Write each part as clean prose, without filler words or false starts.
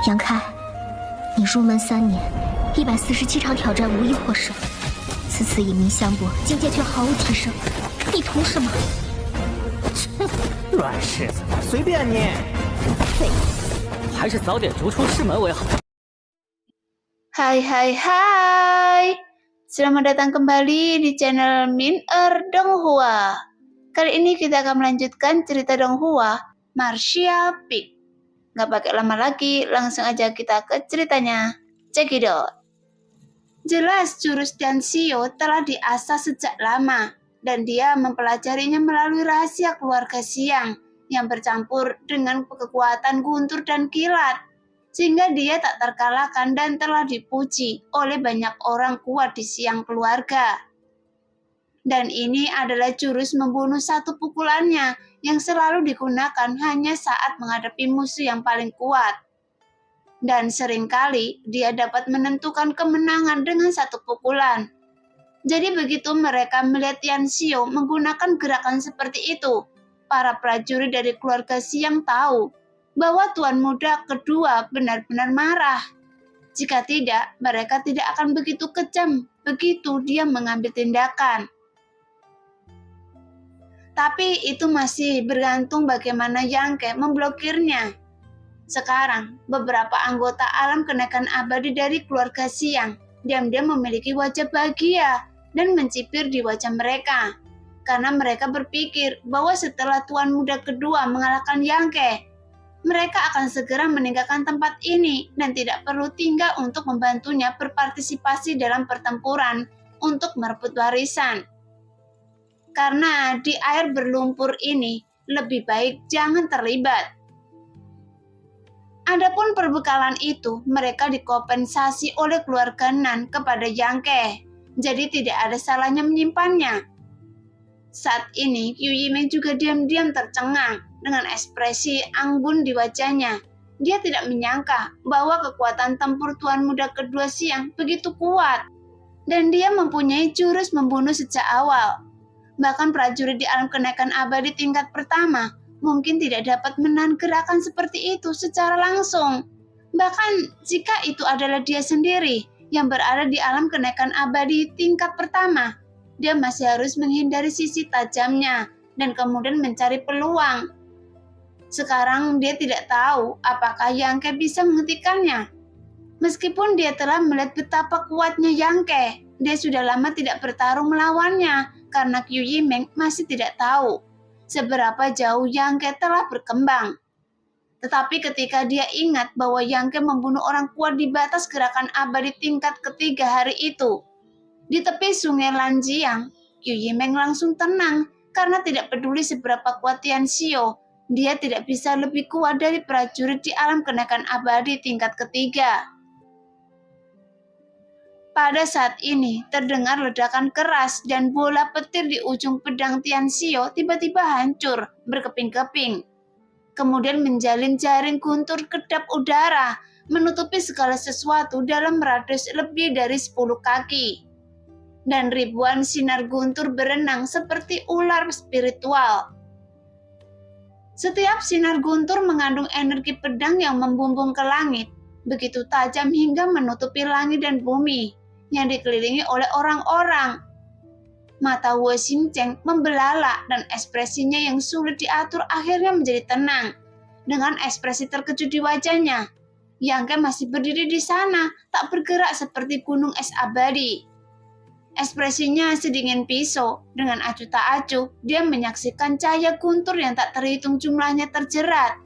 杨开，你入门3年，147场挑战无一获胜，此次以名相搏，境界却毫无提升，你图什么？乱柿子，随便你。废物，还是早点逐出师门为好。Hai, selamat datang kembali di channel Min-er Donghua. Kali ini kita akan melanjutkan cerita Donghua, Martial Peak. Gak pakai lama lagi, langsung aja kita ke ceritanya. Check it out. Jelas jurus Tianxiu telah diasah sejak lama, dan dia mempelajarinya melalui rahasia keluarga Xiang yang bercampur dengan kekuatan guntur dan kilat, sehingga dia tak terkalahkan dan telah dipuji oleh banyak orang kuat di Xiang keluarga. Dan ini adalah jurus membunuh satu pukulannya yang selalu digunakan hanya saat menghadapi musuh yang paling kuat. Dan seringkali dia dapat menentukan kemenangan dengan satu pukulan. Jadi begitu mereka melihat Tianxiu menggunakan gerakan seperti itu, para prajurit dari keluarga Xiang tahu bahwa tuan muda kedua benar-benar marah. Jika tidak, mereka tidak akan begitu kejam begitu dia mengambil tindakan. Tapi itu masih bergantung bagaimana Yang Ke memblokirnya. Sekarang, beberapa anggota alam kenaikan abadi dari keluarga Xiang diam-diam memiliki wajah bahagia dan mencibir di wajah mereka. Karena mereka berpikir bahwa setelah tuan muda kedua mengalahkan Yang Ke, mereka akan segera meninggalkan tempat ini dan tidak perlu tinggal untuk membantunya berpartisipasi dalam pertempuran untuk merebut warisan. Karena di air berlumpur ini lebih baik jangan terlibat. Adapun perbekalan itu mereka dikompensasi oleh keluarga Nan kepada Yang Ke, jadi tidak ada salahnya menyimpannya. Saat ini Qiu Yimeng juga diam-diam tercengang dengan ekspresi anggun di wajahnya. Dia tidak menyangka bahwa kekuatan tempur tuan muda kedua Xiang begitu kuat, dan dia mempunyai jurus membunuh sejak awal. Bahkan prajurit di alam kenaikan abadi tingkat pertama mungkin tidak dapat menahan gerakan seperti itu secara langsung. Bahkan jika itu adalah dia sendiri yang berada di alam kenaikan abadi tingkat pertama, dia masih harus menghindari sisi tajamnya dan kemudian mencari peluang. Sekarang dia tidak tahu apakah Yang Ke bisa menghentikannya. Meskipun dia telah melihat betapa kuatnya Yang Ke, dia sudah lama tidak bertarung melawannya karena Qiu Yimeng masih tidak tahu seberapa jauh Yang Ke telah berkembang. Tetapi ketika dia ingat bahwa Yang Ke membunuh orang kuat di batas gerakan abadi tingkat ketiga hari itu, di tepi sungai Lanjiang, Qiu Yimeng langsung tenang karena tidak peduli seberapa kuat Tianxiu, dia tidak bisa lebih kuat dari prajurit di alam kenaikan abadi tingkat ketiga. Pada saat ini terdengar ledakan keras dan bola petir di ujung pedang Tianxiu tiba-tiba hancur berkeping-keping. Kemudian menjalin jaring guntur kedap udara menutupi segala sesuatu dalam radius lebih dari 10 kaki. Dan ribuan sinar guntur berenang seperti ular spiritual. Setiap sinar guntur mengandung energi pedang yang membumbung ke langit, begitu tajam hingga menutupi langit dan bumi yang dikelilingi oleh orang-orang. Mata Wu Xingcheng membelalak dan ekspresinya yang sulit diatur akhirnya menjadi tenang. Dengan ekspresi terkejut di wajahnya, Yang Ke masih berdiri di sana, tak bergerak seperti gunung es abadi. Ekspresinya sedingin pisau, dengan acuh tak acuh, dia menyaksikan cahaya guntur yang tak terhitung jumlahnya terjerat.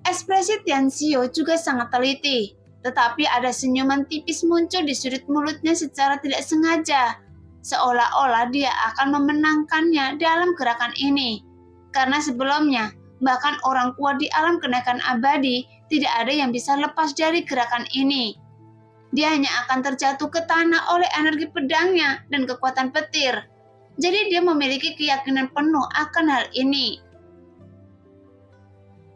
Ekspresi Tianxiu juga sangat teliti, tetapi ada senyuman tipis muncul di sudut mulutnya secara tidak sengaja, seolah-olah dia akan memenangkannya dalam gerakan ini. Karena sebelumnya, bahkan orang kuat di alam kenaikan abadi tidak ada yang bisa lepas dari gerakan ini. Dia hanya akan terjatuh ke tanah oleh energi pedangnya dan kekuatan petir. Jadi dia memiliki keyakinan penuh akan hal ini.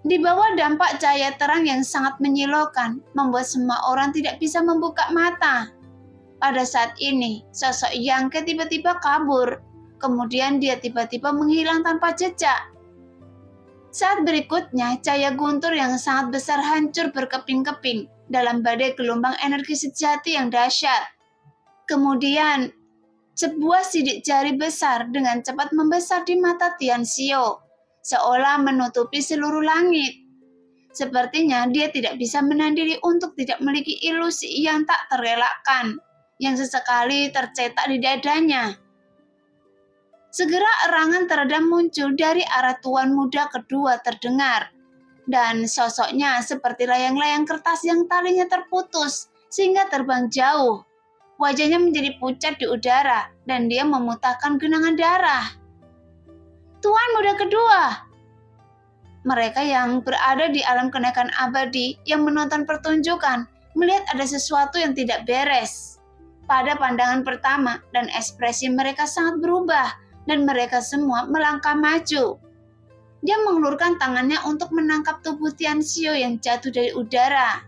Di bawah dampak cahaya terang yang sangat menyilaukan, membuat semua orang tidak bisa membuka mata. Pada saat ini, sosok Yang Ke tiba-tiba kabur. Kemudian dia tiba-tiba menghilang tanpa jejak. Saat berikutnya, cahaya guntur yang sangat besar hancur berkeping-keping dalam badai gelombang energi sejati yang dahsyat. Kemudian, sebuah sidik jari besar dengan cepat membesar di mata Tian Xiao, seolah menutupi seluruh langit. Sepertinya dia tidak bisa menahan diri untuk tidak memiliki ilusi yang tak terelakkan, yang sesekali tercetak di dadanya. Segera erangan teredam muncul dari arah tuan muda kedua terdengar, dan sosoknya seperti layang-layang kertas yang talinya terputus sehingga terbang jauh. Wajahnya menjadi pucat di udara, dan dia memuntahkan genangan darah. Tuan muda kedua! Mereka yang berada di alam kenaikan abadi yang menonton pertunjukan melihat ada sesuatu yang tidak beres. Pada pandangan pertama, dan ekspresi mereka sangat berubah, dan mereka semua melangkah maju. Dia mengulurkan tangannya untuk menangkap tubuh Tian Xiao yang jatuh dari udara.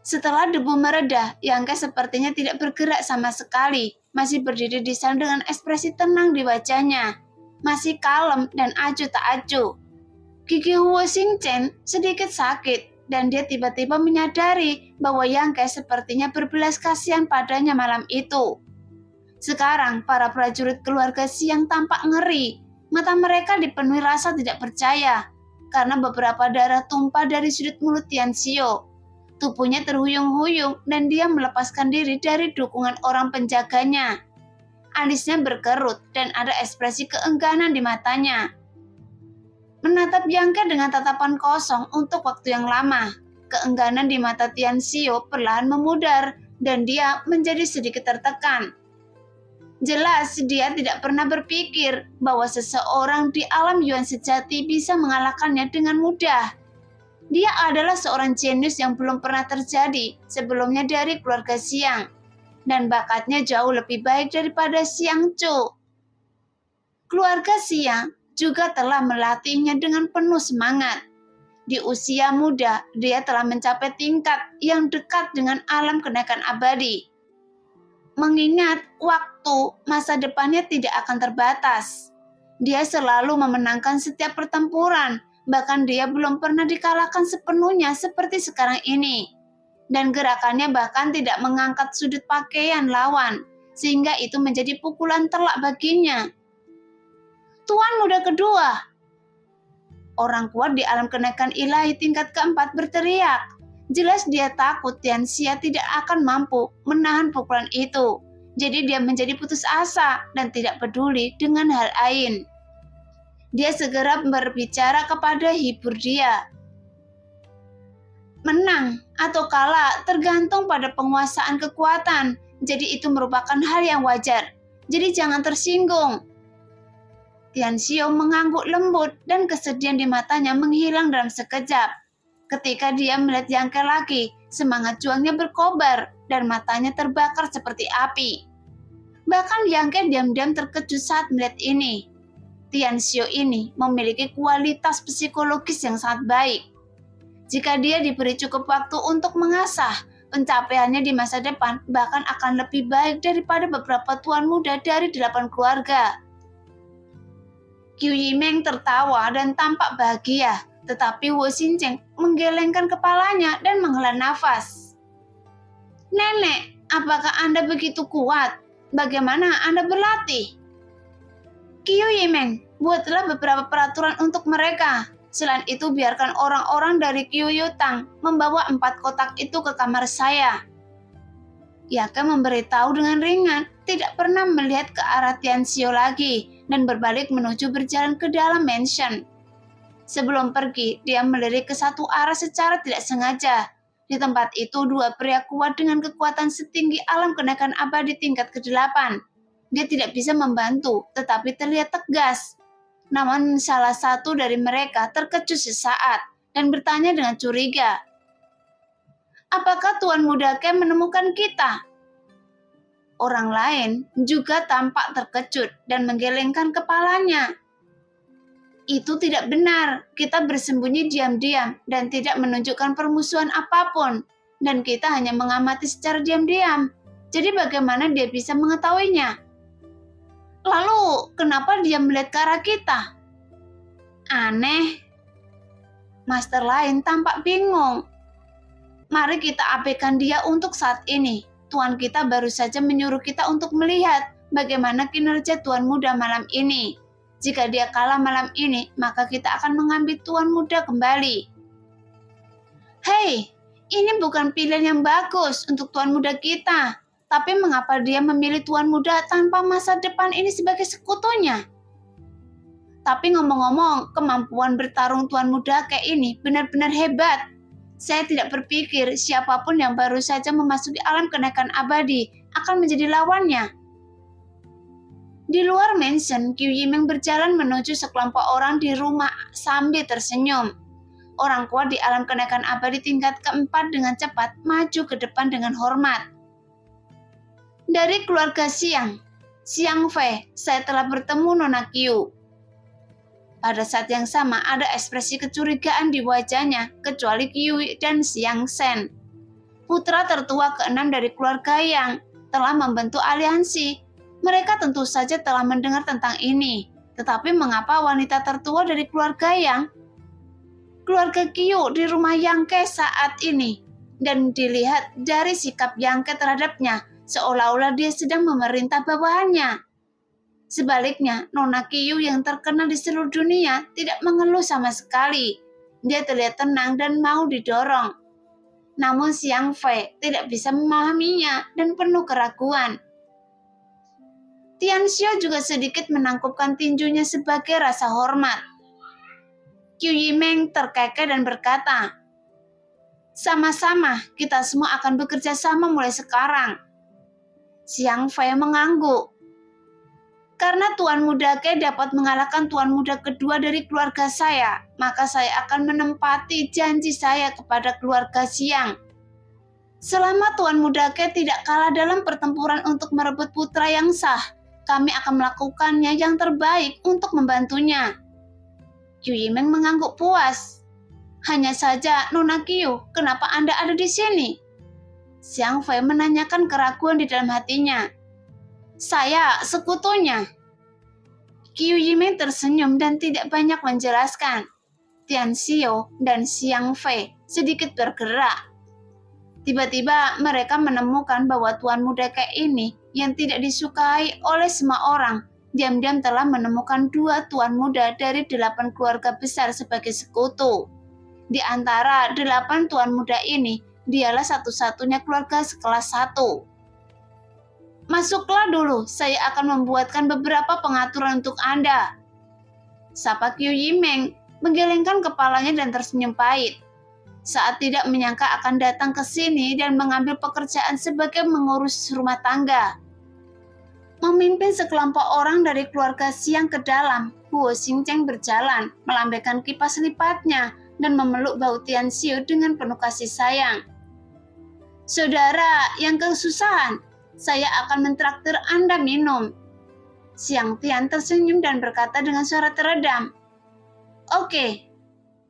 Setelah debu mereda, Yang Ke sepertinya tidak bergerak sama sekali, masih berdiri di sana dengan ekspresi tenang di wajahnya, masih kalem dan acuh tak acuh. Gigi Huo Xingchen sedikit sakit, dan dia tiba-tiba menyadari bahwa Yang Ke sepertinya berbelas kasihan padanya malam itu. Sekarang, para prajurit keluarga Xiang tampak ngeri. Mata mereka dipenuhi rasa tidak percaya, karena beberapa darah tumpah dari sudut mulut Tian Xiao. Tubuhnya terhuyung-huyung, dan dia melepaskan diri dari dukungan orang penjaganya. Alisnya berkerut, dan ada ekspresi keengganan di matanya. Menatap Yang Ke dengan tatapan kosong untuk waktu yang lama. Keengganan di mata Tian Xiao perlahan memudar, dan dia menjadi sedikit tertekan. Jelas dia tidak pernah berpikir bahwa seseorang di alam Yuan sejati bisa mengalahkannya dengan mudah. Dia adalah seorang jenius yang belum pernah terjadi sebelumnya dari keluarga Xiang, dan bakatnya jauh lebih baik daripada Xiang Chu. Keluarga Xiang juga telah melatihnya dengan penuh semangat. Di usia muda, dia telah mencapai tingkat yang dekat dengan alam kenaikan abadi. Mengingat waktu masa depannya tidak akan terbatas. Dia selalu memenangkan setiap pertempuran, bahkan dia belum pernah dikalahkan sepenuhnya seperti sekarang ini. Dan gerakannya bahkan tidak mengangkat sudut pakaian lawan, sehingga itu menjadi pukulan telak baginya. Tuan muda kedua! Orang kuat di alam kenaikan ilahi tingkat keempat berteriak. Jelas dia takut Tian Xia tidak akan mampu menahan pukulan itu. Jadi dia menjadi putus asa dan tidak peduli dengan hal lain. Dia segera berbicara kepada hibur dia. Menang atau kalah tergantung pada penguasaan kekuatan. Jadi itu merupakan hal yang wajar. Jadi jangan tersinggung. Tian Xiao mengangguk lembut dan kesedihan di matanya menghilang dalam sekejap. Ketika dia melihat Yang Ke lagi, semangat juangnya berkobar dan matanya terbakar seperti api. Bahkan Yang Ke diam-diam terkejut saat melihat ini. Tian Xiao ini memiliki kualitas psikologis yang sangat baik. Jika dia diberi cukup waktu untuk mengasah, pencapaiannya di masa depan bahkan akan lebih baik daripada beberapa tuan muda dari 8 keluarga. Qiu Yimeng tertawa dan tampak bahagia. Tetapi Wu Xingchen menggelengkan kepalanya dan menghela nafas. Nenek, apakah Anda begitu kuat? Bagaimana Anda berlatih? Qiu Yimeng, buatlah beberapa peraturan untuk mereka. Selain itu, biarkan orang-orang dari Qiu Yutang membawa 4 kotak itu ke kamar saya. Yang Ke memberitahu dengan ringan, tidak pernah melihat ke arah Tian Xiao lagi, dan berbalik menuju berjalan ke dalam mansion. Sebelum pergi, dia melirik ke satu arah secara tidak sengaja. Di tempat itu, 2 pria kuat dengan kekuatan setinggi alam kenaikan abadi tingkat ke-8. Dia tidak bisa membantu, tetapi terlihat tegas. Namun salah satu dari mereka terkejut sesaat dan bertanya dengan curiga. Apakah Tuan Muda Ke menemukan kita? Orang lain juga tampak terkejut dan menggelengkan kepalanya. Itu tidak benar. Kita bersembunyi diam-diam dan tidak menunjukkan permusuhan apapun. Dan kita hanya mengamati secara diam-diam. Jadi bagaimana dia bisa mengetahuinya? Lalu, kenapa dia melihat ke arah kita? Aneh. Master lain tampak bingung. Mari kita abaikan dia untuk saat ini. Tuan kita baru saja menyuruh kita untuk melihat bagaimana kinerja Tuan Muda malam ini. Jika dia kalah malam ini, maka kita akan mengambil Tuan Muda kembali. Hei, ini bukan pilihan yang bagus untuk Tuan Muda kita. Tapi mengapa dia memilih Tuan Muda tanpa masa depan ini sebagai sekutunya? Tapi ngomong-ngomong, kemampuan bertarung Tuan Muda kayak ini benar-benar hebat. Saya tidak berpikir siapapun yang baru saja memasuki alam kenaikan abadi akan menjadi lawannya. Di luar mansion, Qiu Yimeng berjalan menuju sekelompok orang di rumah sambil tersenyum. Orang kuat di alam kenaikan abadi tingkat keempat dengan cepat maju ke depan dengan hormat. Dari keluarga Xiang Fei, saya telah bertemu Nona Qiu. Pada saat yang sama ada ekspresi kecurigaan di wajahnya, kecuali Qiu dan Xiang Shen. Putra tertua keenam dari keluarga Yang telah membentuk aliansi. Mereka tentu saja telah mendengar tentang ini. Tetapi mengapa wanita tertua dari keluarga Yang? Keluarga Qiu di rumah Yang Ke saat ini. Dan dilihat dari sikap Yang Ke terhadapnya, seolah-olah dia sedang memerintah bawahannya. Sebaliknya, Nona Qiu yang terkenal di seluruh dunia tidak mengeluh sama sekali. Dia terlihat tenang dan mau didorong. Namun Xiang Fei tidak bisa memahaminya dan penuh keraguan. Tianxiu juga sedikit menangkupkan tinjunya sebagai rasa hormat. Qiu Yimeng terkekeh dan berkata, "Sama-sama, kita semua akan bekerja sama mulai sekarang." Xiang Fei mengangguk. Karena Tuan Muda Ke dapat mengalahkan Tuan Muda kedua dari keluarga saya, maka saya akan menempati janji saya kepada keluarga Xiang. Selama Tuan Muda Ke tidak kalah dalam pertempuran untuk merebut putra yang sah, kami akan melakukannya yang terbaik untuk membantunya. Qiu Yimeng mengangguk puas. Hanya saja, Nona Qiu, kenapa Anda ada di sini? Xiang Fei menanyakan keraguan di dalam hatinya. Saya sekutunya. Qiu Yimeng tersenyum dan tidak banyak menjelaskan. Tianxiu dan Xiang Fei sedikit bergerak. Tiba-tiba mereka menemukan bahwa Tuan Muda kayak ini yang tidak disukai oleh semua orang, diam-diam telah menemukan 2 Tuan Muda dari 8 keluarga besar sebagai sekutu. Di antara 8 Tuan Muda ini, dialah satu-satunya keluarga sekelas 1. Masuklah dulu, saya akan membuatkan beberapa pengaturan untuk Anda. Sapa Qiu Yimeng, menggelengkan kepalanya dan tersenyum pahit. Saat tidak menyangka akan datang ke sini dan mengambil pekerjaan sebagai mengurus rumah tangga. Memimpin sekelompok orang dari keluarga Xiang ke dalam, Huo Xingcheng berjalan, melambaikan kipas lipatnya dan memeluk Bau Tianxiu dengan penuh kasih sayang. Saudara yang kesusahan, saya akan mentraktir Anda minum. Xiang Tian tersenyum dan berkata dengan suara teredam, Oke.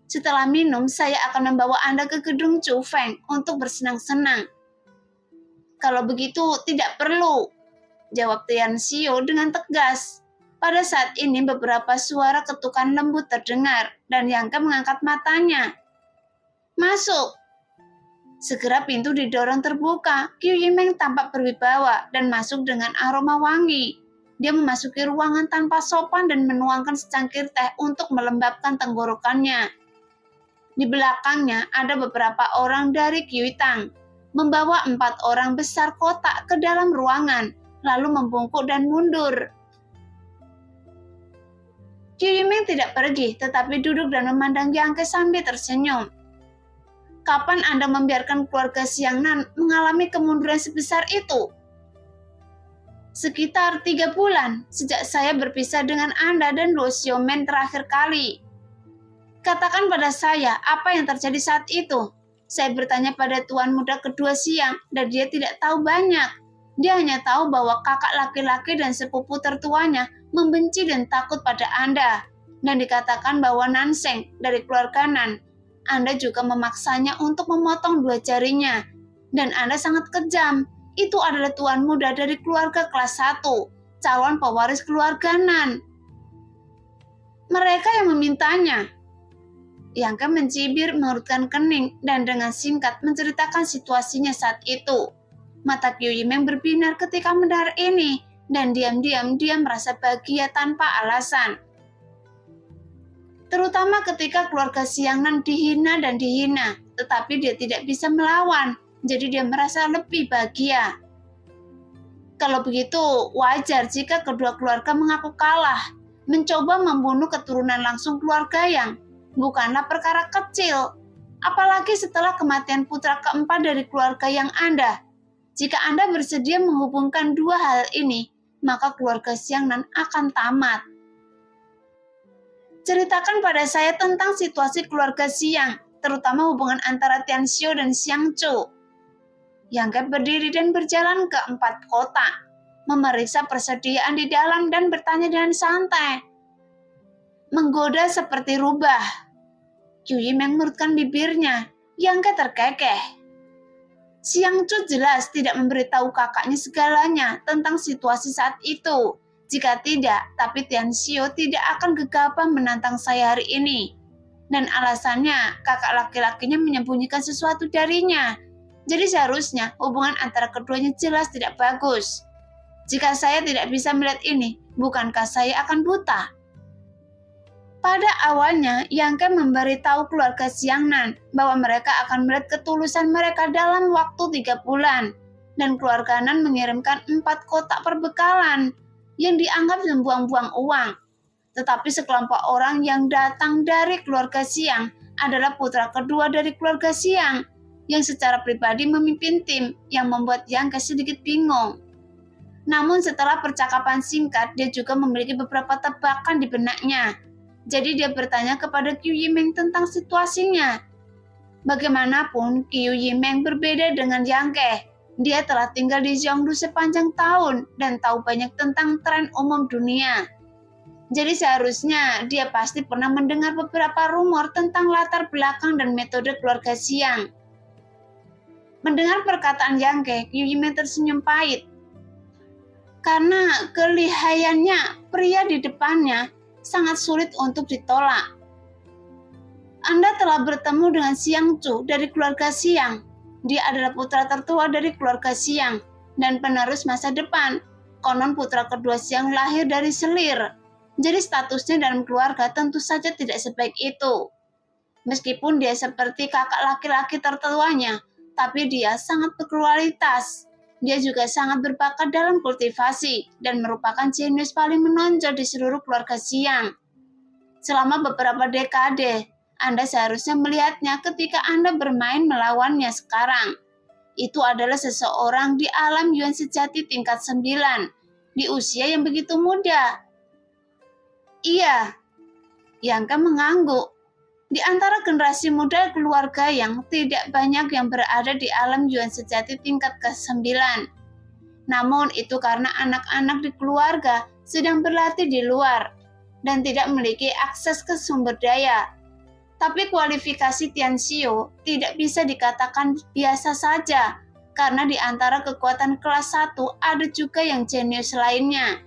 Setelah minum, saya akan membawa Anda ke gedung Chu Feng untuk bersenang-senang. Kalau begitu, tidak perlu, jawab Tianxiu dengan tegas. Pada saat ini beberapa suara ketukan lembut terdengar dan Yang Ke mengangkat matanya. Masuk. Segera pintu didorong terbuka. Qiu Yimeng tampak berwibawa dan masuk dengan aroma wangi. Dia memasuki ruangan tanpa sopan dan menuangkan secangkir teh untuk melembabkan tenggorokannya. Di belakangnya ada beberapa orang dari Qiutang, membawa 4 orang besar kotak ke dalam ruangan, lalu membungkuk dan mundur. Qiu Yimeng tidak pergi, tetapi duduk dan memandang Yang Ke sambil tersenyum. Kapan Anda membiarkan keluarga Xiang Nan mengalami kemunduran sebesar itu? Sekitar 3 bulan sejak saya berpisah dengan Anda dan Luo Xiaomen terakhir kali. Katakan pada saya apa yang terjadi saat itu. Saya bertanya pada Tuan Muda kedua Xiang dan dia tidak tahu banyak. Dia hanya tahu bahwa kakak laki-laki dan sepupu tertuanya membenci dan takut pada Anda. Dan dikatakan bahwa Nanseng dari keluarga Nan, Anda juga memaksanya untuk memotong 2 jarinya. Dan Anda sangat kejam. Itu adalah Tuan Muda dari keluarga kelas 1, calon pewaris keluarga Nan. Mereka yang memintanya. Yang Ke mencibir, mengerutkan kening, dan dengan singkat menceritakan situasinya saat itu. Mata Qiu Yimeng berbinar ketika mendengar ini, dan diam-diam dia merasa bahagia tanpa alasan. Terutama ketika keluarga Xiang Nan dihina dan dihina, tetapi dia tidak bisa melawan, jadi dia merasa lebih bahagia. Kalau begitu, wajar jika kedua keluarga mengaku kalah. Mencoba membunuh keturunan langsung keluarga Yang bukanlah perkara kecil, apalagi setelah kematian putra keempat dari keluarga Yang Anda. Jika Anda bersedia menghubungkan dua hal ini, maka keluarga Xiang Nan akan tamat. Ceritakan pada saya tentang situasi keluarga Xiang, terutama hubungan antara Tian Xiu dan Xiang Chu. Yang Ke berdiri dan berjalan ke 4 kota, memeriksa persediaan di dalam dan bertanya dengan santai. Menggoda seperti rubah. Qiu Yimeng mengerutkan bibirnya, Yang Ke terkekeh. Xiang Chu jelas tidak memberitahu kakaknya segalanya tentang situasi saat itu. Jika tidak, tapi Tian Xiu tidak akan gegabah menantang saya hari ini. Dan alasannya, kakak laki-lakinya menyembunyikan sesuatu darinya. Jadi seharusnya hubungan antara keduanya jelas tidak bagus. Jika saya tidak bisa melihat ini, bukankah saya akan buta? Pada awalnya, Yang Ke memberitahu keluarga Xiang Nan bahwa mereka akan melihat ketulusan mereka dalam waktu 3 bulan. Dan keluarga Nan mengirimkan 4 kotak perbekalan yang dianggap membuang-buang uang. Tetapi sekelompok orang yang datang dari keluarga Xiang adalah putra kedua dari keluarga Xiang yang secara pribadi memimpin tim yang membuat Yang Ke sedikit bingung. Namun setelah percakapan singkat, dia juga memiliki beberapa tebakan di benaknya. Jadi dia bertanya kepada Qiu Yimeng tentang situasinya. Bagaimanapun, Qiu Yimeng berbeda dengan Yang Ke. Dia telah tinggal di Zhongdu sepanjang tahun dan tahu banyak tentang tren umum dunia. Jadi seharusnya dia pasti pernah mendengar beberapa rumor tentang latar belakang dan metode keluarga Xiang. Mendengar perkataan Yang Ke, Qiu Yimeng tersenyum pahit. Karena kelihayannya pria di depannya sangat sulit untuk ditolak. Anda telah bertemu dengan Xiang Chu dari keluarga Xiang. Dia adalah putra tertua dari keluarga Xiang dan penerus masa depan. Konon putra kedua Xiang lahir dari selir. Jadi statusnya dalam keluarga tentu saja tidak sebaik itu. Meskipun dia seperti kakak laki-laki tertuanya, tapi dia sangat berkualitas. Dia juga sangat berbakat dalam kultivasi dan merupakan jenius paling menonjol di seluruh keluarga Xiang. Selama beberapa dekade, Anda seharusnya melihatnya ketika Anda bermain melawannya sekarang. Itu adalah seseorang di alam Yuan sejati tingkat 9, di usia yang begitu muda. Iya, Yang Ke mengangguk. Di antara generasi muda keluarga Yang, tidak banyak yang berada di alam Yuan sejati tingkat ke-9. Namun itu karena anak-anak di keluarga sedang berlatih di luar dan tidak memiliki akses ke sumber daya. Tapi kualifikasi Tian Xiu tidak bisa dikatakan biasa saja, karena di antara kekuatan kelas 1 ada juga yang jenius lainnya.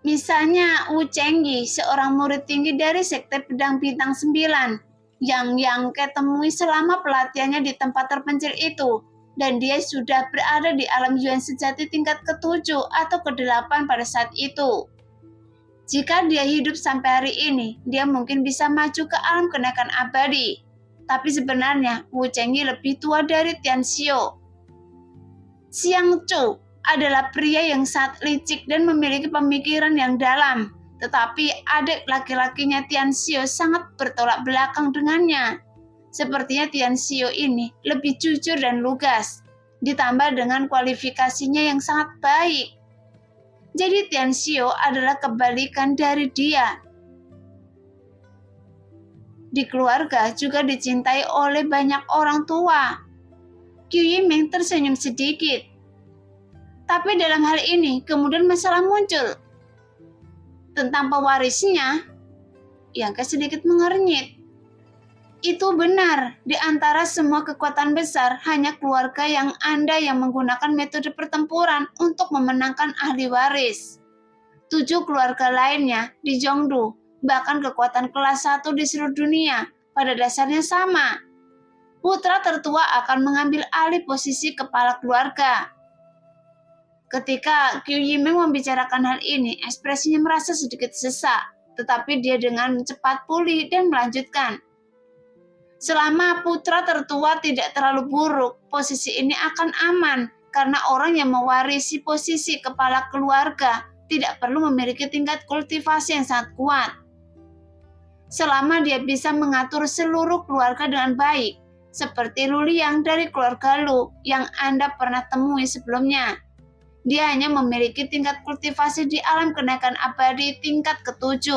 Misalnya Wu Chengyi, seorang murid tinggi dari Sekte Pedang Bintang 9, yang Ke temui selama pelatihannya di tempat terpencil itu, dan dia sudah berada di alam Yuan sejati tingkat ke-7 atau ke-8 pada saat itu. Jika dia hidup sampai hari ini, dia mungkin bisa maju ke alam kenaikan abadi. Tapi sebenarnya Wu Chengyi lebih tua dari Tian Xiu. Xiang Chu adalah pria yang sangat licik dan memiliki pemikiran yang dalam. Tetapi adik laki-lakinya Tian Xiu sangat bertolak belakang dengannya. Sepertinya Tian Xiu ini lebih jujur dan lugas, ditambah dengan kualifikasinya yang sangat baik. Jadi Tian Xiu adalah kebalikan dari dia. Di keluarga juga dicintai oleh banyak orang tua. Qiu Yimeng tersenyum sedikit. Tapi dalam hal ini kemudian masalah muncul. Tentang pewarisnya, Yang Ke sedikit mengernyit. Itu benar, di antara semua kekuatan besar, hanya keluarga yang Anda yang menggunakan metode pertempuran untuk memenangkan ahli waris. 7 keluarga lainnya di Zhongdu bahkan kekuatan kelas 1 di seluruh dunia pada dasarnya sama. Putra tertua akan mengambil alih posisi kepala keluarga. Ketika Qiu Yimeng membicarakan hal ini, ekspresinya merasa sedikit sesak, tetapi dia dengan cepat pulih dan melanjutkan. Selama putra tertua tidak terlalu buruk, posisi ini akan aman karena orang yang mewarisi posisi kepala keluarga tidak perlu memiliki tingkat kultivasi yang sangat kuat. Selama dia bisa mengatur seluruh keluarga dengan baik, seperti Lu Liang dari keluarga Lu yang Anda pernah temui sebelumnya. Dia hanya memiliki tingkat kultivasi di alam kenaikan abadi tingkat ke-7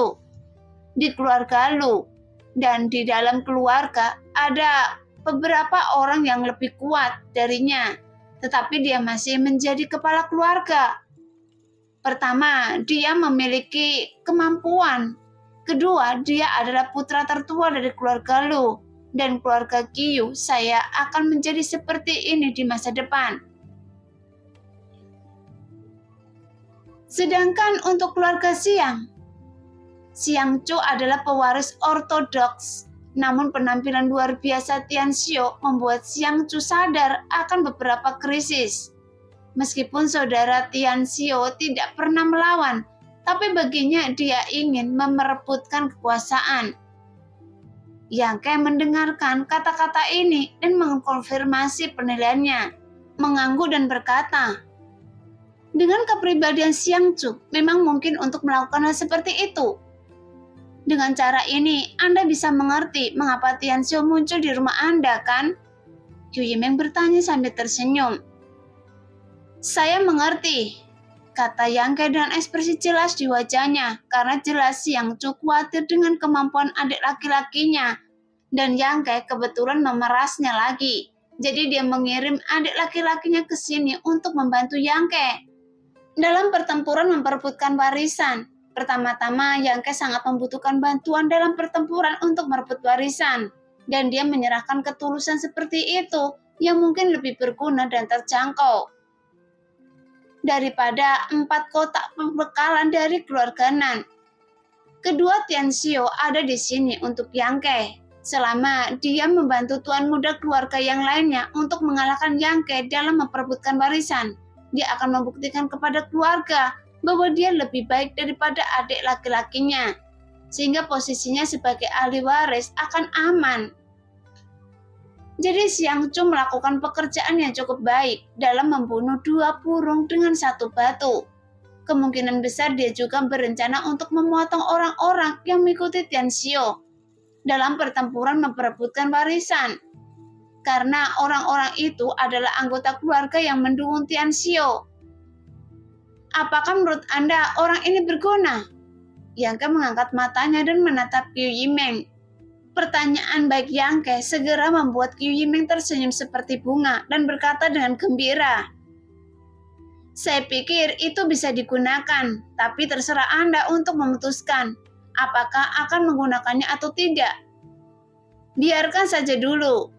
di keluarga Lu, dan di dalam keluarga ada beberapa orang yang lebih kuat darinya, tetapi dia masih menjadi kepala keluarga. Pertama, dia memiliki kemampuan. Kedua, dia adalah putra tertua dari keluarga Lu, dan keluarga Qiu saya akan menjadi seperti ini di masa depan. Sedangkan untuk keluarga Xiang Chu adalah pewaris ortodoks, namun penampilan luar biasa Tian Xiu membuat Xiang Chu sadar akan beberapa krisis. Meskipun saudara Tian Xiu tidak pernah melawan, tapi baginya dia ingin merebutkan kekuasaan. Yang Ke mendengarkan kata-kata ini dan mengkonfirmasi penilaiannya, mengangguk dan berkata, dengan kepribadian Xiang Chu, memang mungkin untuk melakukan hal seperti itu. Dengan cara ini, Anda bisa mengerti mengapa Tian Xiu muncul di rumah Anda, kan? Qiu Yimeng bertanya sambil tersenyum. Saya mengerti, kata Yang Ke dengan ekspresi jelas di wajahnya, karena jelas Xiang Chu khawatir dengan kemampuan adik laki-lakinya, dan Yang Ke kebetulan memerasnya lagi. Jadi dia mengirim adik laki-lakinya ke sini untuk membantu Yang Ke dalam pertempuran memperebutkan warisan. Pertama-tama Yang Ke sangat membutuhkan bantuan dalam pertempuran untuk merebut warisan, dan dia menyerahkan ketulusan seperti itu yang mungkin lebih berguna dan terjangkau daripada 4 kotak pembekalan dari keluarga Nan. Kedua Tian Xiu ada di sini untuk Yang Ke. Selama dia membantu tuan muda keluarga yang lainnya untuk mengalahkan Yang Ke dalam memperebutkan warisan, dia akan membuktikan kepada keluarga bahwa dia lebih baik daripada adik laki-lakinya, sehingga posisinya sebagai ahli waris akan aman. Jadi Xiang Chu melakukan pekerjaan yang cukup baik dalam membunuh 2 burung dengan 1 batu. Kemungkinan besar dia juga berencana untuk memotong orang-orang yang mengikuti Tian Xiu dalam pertempuran memperebutkan warisan, karena orang-orang itu adalah anggota keluarga yang mendukung Tian Xiu. Apakah menurut Anda orang ini berguna? Yang Ke mengangkat matanya dan menatap Qiu Yimeng. Pertanyaan baik Yang Ke segera membuat Qiu Yimeng tersenyum seperti bunga dan berkata dengan gembira, saya pikir itu bisa digunakan, tapi terserah Anda untuk memutuskan apakah akan menggunakannya atau tidak. Biarkan saja dulu.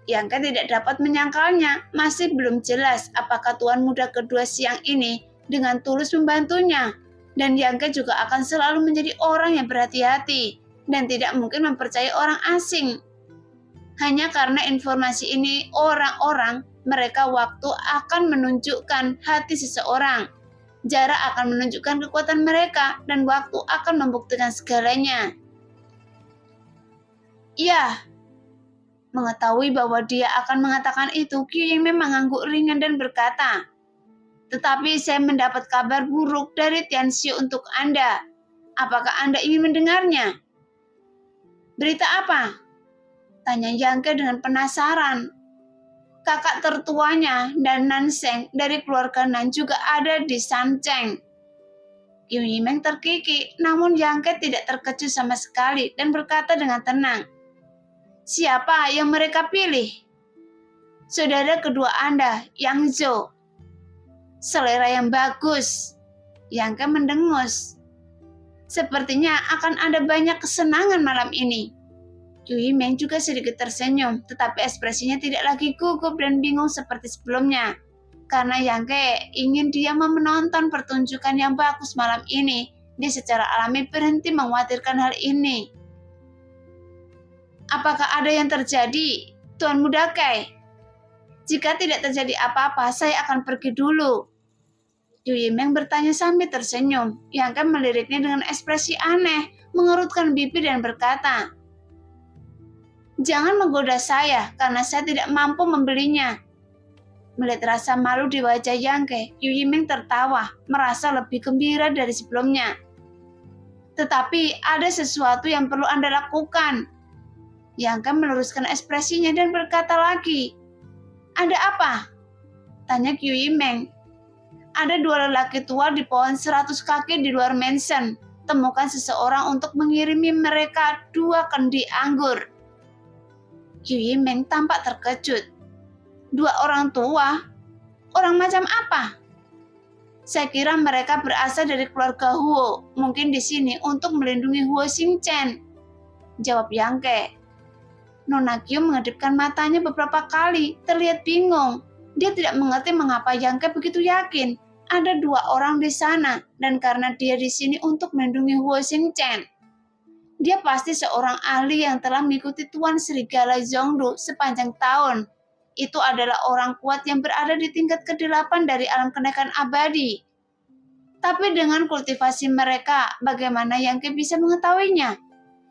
Yang Ke tidak dapat menyangkalnya, masih belum jelas apakah tuan muda kedua Xiang ini dengan tulus membantunya, dan Yang Ke juga akan selalu menjadi orang yang berhati-hati dan tidak mungkin mempercayai orang asing. Hanya karena informasi ini orang-orang, mereka waktu akan menunjukkan hati seseorang. Jarak akan menunjukkan kekuatan mereka dan waktu akan membuktikan segalanya. Ya, mengetahui bahwa dia akan mengatakan itu, Qiu Yimeng mengangguk ringan dan berkata, tetapi saya mendapat kabar buruk dari Tian Xiu untuk Anda. Apakah Anda ingin mendengarnya? Berita apa? Tanya Yang Ke dengan penasaran. Kakak tertuanya dan Nan Sheng dari keluarga Nan juga ada di Sancheng. Qiu Yimeng terkikik, namun Yang Ke tidak terkejut sama sekali dan berkata dengan tenang, siapa yang mereka pilih? Saudara kedua Anda, Yang Zhou. Selera yang bagus. Yang Ke mendengus. Sepertinya akan ada banyak kesenangan malam ini. Qiu Yimeng juga sedikit tersenyum, tetapi ekspresinya tidak lagi gugup dan bingung seperti sebelumnya. Karena Yang Ke ingin dia menonton pertunjukan yang bagus malam ini dia secara alami berhenti mengkhawatirkan hal ini. Apakah ada yang terjadi, Tuan Muda Kei? Jika tidak terjadi apa-apa, saya akan pergi dulu. Yu Yimeng bertanya sambil tersenyum. Yang Kei meliriknya dengan ekspresi aneh, mengerutkan pipi dan berkata, "Jangan menggoda saya, karena saya tidak mampu membelinya." Melihat rasa malu di wajah Yang Kei, Yu Yimeng tertawa, merasa lebih gembira dari sebelumnya. "Tetapi ada sesuatu yang perlu Anda lakukan." Yang Kei meluruskan ekspresinya dan berkata lagi, "Ada apa?" tanya Yu Yimeng. "Ada 2 lelaki tua di pohon 100 kaki di luar mansion. Temukan seseorang untuk mengirimi mereka 2 kendi anggur." Yu Yimeng tampak terkejut. 2 orang tua? Orang macam apa? Saya kira mereka berasal dari keluarga Huo, mungkin di sini untuk melindungi Huo Xingchen, jawab Yang Kei. Nona Qiu mengedipkan matanya beberapa kali, terlihat bingung. Dia tidak mengerti mengapa Yang Kei begitu yakin ada 2 orang di sana, dan karena dia di sini untuk melindungi Huo Xingchen. Dia pasti seorang ahli yang telah mengikuti Tuan Serigala Zhonglu sepanjang tahun. Itu adalah orang kuat yang berada di tingkat ke-8 dari alam kenaikan abadi. Tapi dengan kultivasi mereka, bagaimana Yang Kei bisa mengetahuinya?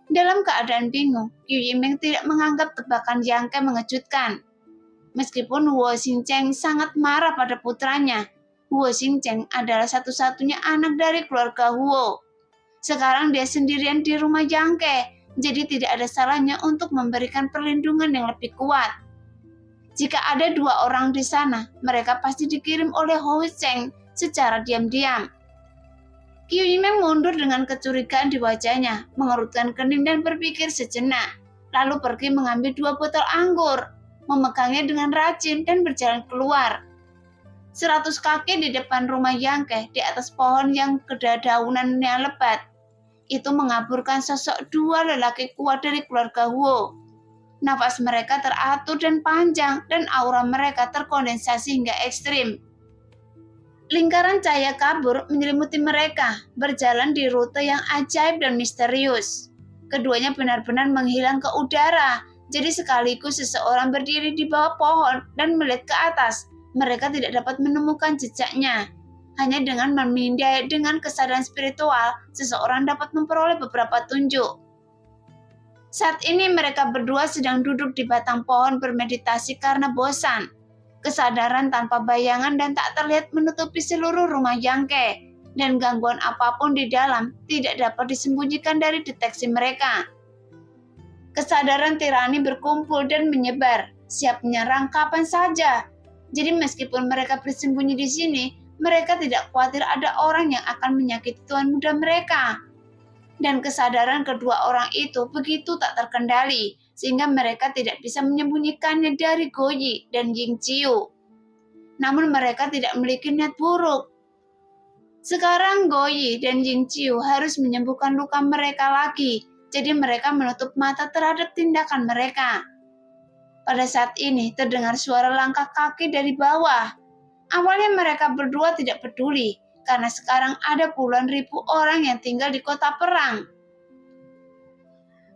Dalam keadaan bingung, Yu Yimeng tidak menganggap tebakan Yang Kei mengejutkan. Meskipun Huo Xingchen sangat marah pada putranya, Huo Xingchen adalah satu-satunya anak dari keluarga Huo. Sekarang dia sendirian di rumah Yang Kei, jadi tidak ada salahnya untuk memberikan perlindungan yang lebih kuat. Jika ada 2 orang di sana, mereka pasti dikirim oleh Hou Cheng secara diam-diam. Yu Yimeng mundur dengan kecurigaan di wajahnya, mengerutkan kening dan berpikir sejenak, lalu pergi mengambil 2 botol anggur, memegangnya dengan rajin dan berjalan keluar. 100 kaki di depan rumah Yang Kei, di atas pohon yang kedaunannya lebat, itu mengaburkan sosok 2 lelaki kuat dari keluarga Huo. Nafas mereka teratur dan panjang, dan aura mereka terkondensasi hingga ekstrim. Lingkaran cahaya kabur menyelimuti mereka, berjalan di rute yang ajaib dan misterius. Keduanya benar-benar menghilang ke udara, jadi sekaligus seseorang berdiri di bawah pohon dan melihat ke atas, mereka tidak dapat menemukan jejaknya. Hanya dengan memindai dengan kesadaran spiritual, seseorang dapat memperoleh beberapa tunjuk. Saat ini mereka berdua sedang duduk di batang pohon bermeditasi karena bosan. Kesadaran tanpa bayangan dan tak terlihat menutupi seluruh rumah Yang Kei, dan gangguan apapun di dalam tidak dapat disembunyikan dari deteksi mereka. Kesadaran tirani berkumpul dan menyebar, siap menyerang kapan saja. Jadi meskipun mereka bersembunyi di sini, mereka tidak khawatir ada orang yang akan menyakiti tuan muda mereka. Dan kesadaran kedua orang itu begitu tak terkendali, sehingga mereka tidak bisa menyembunyikannya dari Goyi dan Ying Qiu. Namun mereka tidak memiliki niat buruk. Sekarang Goyi dan Ying Qiu harus menyembuhkan luka mereka lagi, jadi mereka menutup mata terhadap tindakan mereka. Pada saat ini terdengar suara langkah kaki dari bawah. Awalnya mereka berdua tidak peduli, karena sekarang ada puluhan ribu orang yang tinggal di kota perang.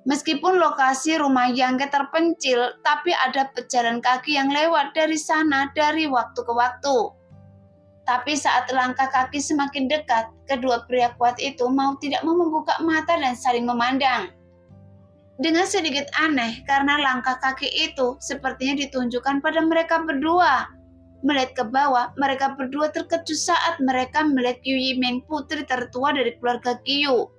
Meskipun lokasi rumah Yang Kei terpencil, tapi ada pejalan kaki yang lewat dari sana dari waktu ke waktu. Tapi saat langkah kaki semakin dekat, kedua pria kuat itu mau tidak mau membuka mata dan saling memandang. Dengan sedikit aneh, karena langkah kaki itu sepertinya ditunjukkan pada mereka berdua. Melihat ke bawah, mereka berdua terkejut saat mereka melihat Yu Yimeng, putri tertua dari keluarga Qiu.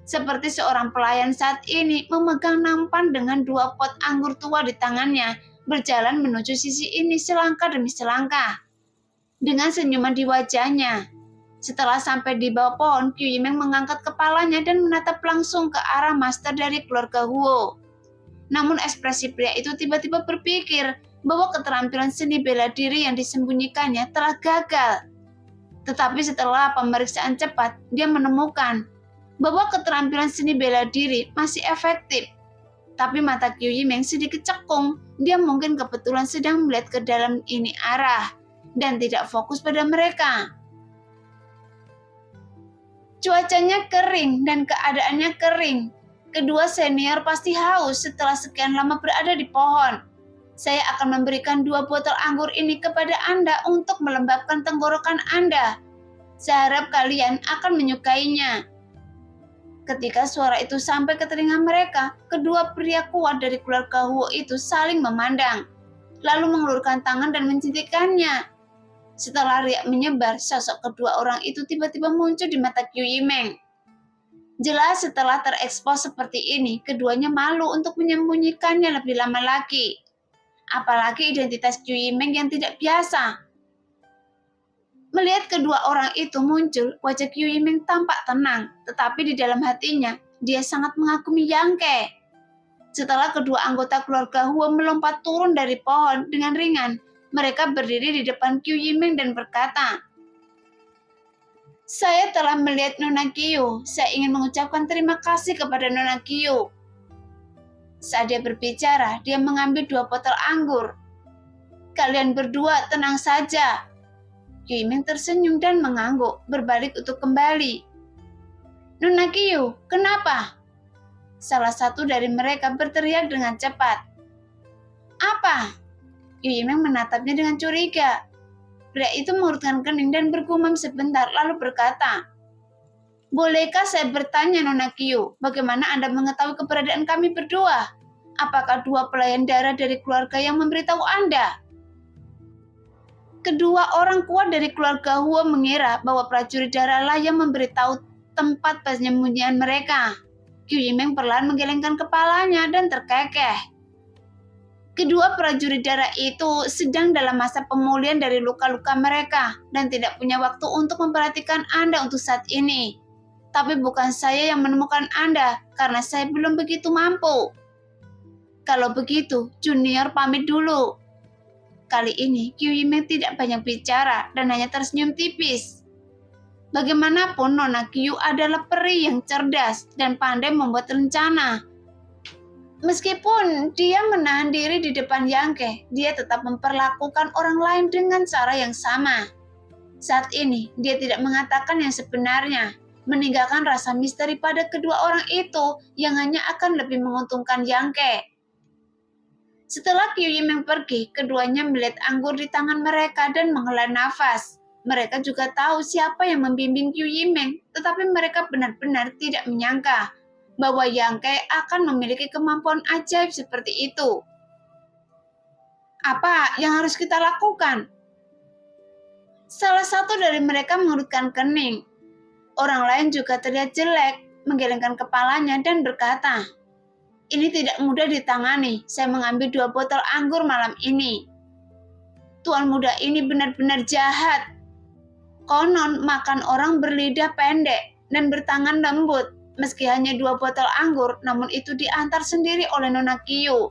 Seperti seorang pelayan saat ini memegang nampan dengan 2 pot anggur tua di tangannya, berjalan menuju sisi ini selangkah demi selangkah. Dengan senyuman di wajahnya. Setelah sampai di bawah pohon, Yu Yimeng mengangkat kepalanya dan menatap langsung ke arah master dari keluarga Huo. Namun ekspresi pria itu tiba-tiba berpikir bahwa keterampilan seni bela diri yang disembunyikannya telah gagal. Tetapi setelah pemeriksaan cepat, dia menemukan bahwa keterampilan seni bela diri masih efektif. Tapi mata Yu Yimeng sedikit cekung, dia mungkin kebetulan sedang melihat ke dalam ini arah, dan tidak fokus pada mereka. Cuacanya kering dan keadaannya kering. Kedua senior pasti haus setelah sekian lama berada di pohon. Saya akan memberikan 2 botol anggur ini kepada Anda untuk melembabkan tenggorokan Anda. Saya harap kalian akan menyukainya. Ketika suara itu sampai ke telinga mereka, kedua pria kuat dari keluarga Huo itu saling memandang, lalu mengulurkan tangan dan mencitikannya. Setelah riak menyebar, sosok kedua orang itu tiba-tiba muncul di mata Qiu Yimeng. Jelas setelah terekspos seperti ini, keduanya malu untuk menyembunyikannya lebih lama lagi. Apalagi identitas Qiu Yimeng yang tidak biasa. Melihat kedua orang itu muncul, wajah Qiu Yimeng tampak tenang, tetapi di dalam hatinya, dia sangat mengagumi Yang Ke. Setelah kedua anggota keluarga Huo melompat turun dari pohon dengan ringan, mereka berdiri di depan Qiu Yimeng dan berkata, "Saya telah melihat Nona Qiu. Saya ingin mengucapkan terima kasih kepada Nona Qiu." Saat dia berbicara, dia mengambil 2 botol anggur. "Kalian berdua tenang saja." Qiu Yimeng tersenyum dan mengangguk, berbalik untuk kembali. "Nona Qiu, kenapa?" Salah satu dari mereka berteriak dengan cepat. "Apa?" Qiu Yimeng menatapnya dengan curiga. Pria itu mengurutkan kening dan bergumam sebentar lalu berkata, "Bolehkah saya bertanya Nona Qiu, bagaimana Anda mengetahui keberadaan kami berdua? Apakah 2 pelayan darah dari keluarga yang memberitahu Anda?" Kedua orang kuat dari keluarga Huo mengira bahwa prajurit darah lah yang memberitahu tempat persembunyian mereka. Qiu Yimeng perlahan menggelengkan kepalanya dan terkekeh. Kedua prajurit darah itu sedang dalam masa pemulihan dari luka-luka mereka dan tidak punya waktu untuk memperhatikan Anda untuk saat ini. Tapi bukan saya yang menemukan Anda karena saya belum begitu mampu. Kalau begitu, Junior pamit dulu. Kali ini Qiu Yimeng tidak banyak bicara dan hanya tersenyum tipis. Bagaimanapun Nona Qiu adalah peri yang cerdas dan pandai membuat rencana. Meskipun dia menahan diri di depan Yang Ke, dia tetap memperlakukan orang lain dengan cara yang sama. Saat ini, dia tidak mengatakan yang sebenarnya, meninggalkan rasa misteri pada kedua orang itu yang hanya akan lebih menguntungkan Yang Ke. Setelah Qiu Yimeng pergi, keduanya melihat anggur di tangan mereka dan menghela nafas. Mereka juga tahu siapa yang membimbing Qiu Yimeng, tetapi mereka benar-benar tidak menyangka bahwa Yang Ke akan memiliki kemampuan ajaib seperti itu. Apa yang harus kita lakukan? Salah satu dari mereka mengerutkan kening. Orang lain juga terlihat jelek, menggelengkan kepalanya dan berkata, "Ini tidak mudah ditangani. Saya mengambil 2 botol anggur malam ini. Tuan muda ini benar-benar jahat. Konon makan orang berlidah pendek dan bertangan lembut. Meski hanya 2 botol anggur, namun itu diantar sendiri oleh Nona Qiu.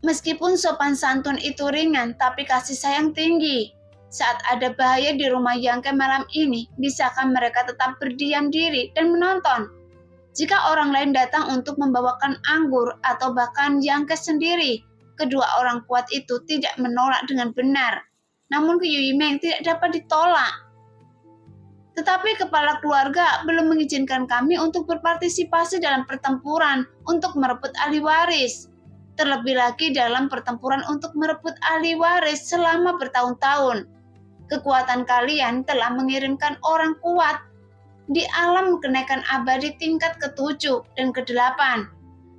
Meskipun sopan santun itu ringan, tapi kasih sayang tinggi. Saat ada bahaya di rumah Yang Ke malam ini, bisakah mereka tetap berdiam diri dan menonton? Jika orang lain datang untuk membawakan anggur atau bahkan Yang Ke sendiri, kedua orang kuat itu tidak menolak dengan benar. Namun Qiu Yimeng tidak dapat ditolak. Tetapi kepala keluarga belum mengizinkan kami untuk berpartisipasi dalam pertempuran untuk merebut ahli waris. Terlebih lagi dalam pertempuran untuk merebut ahli waris selama bertahun-tahun. Kekuatan kalian telah mengirimkan orang kuat di alam kenaikan abadi tingkat ke-7 dan ke-8.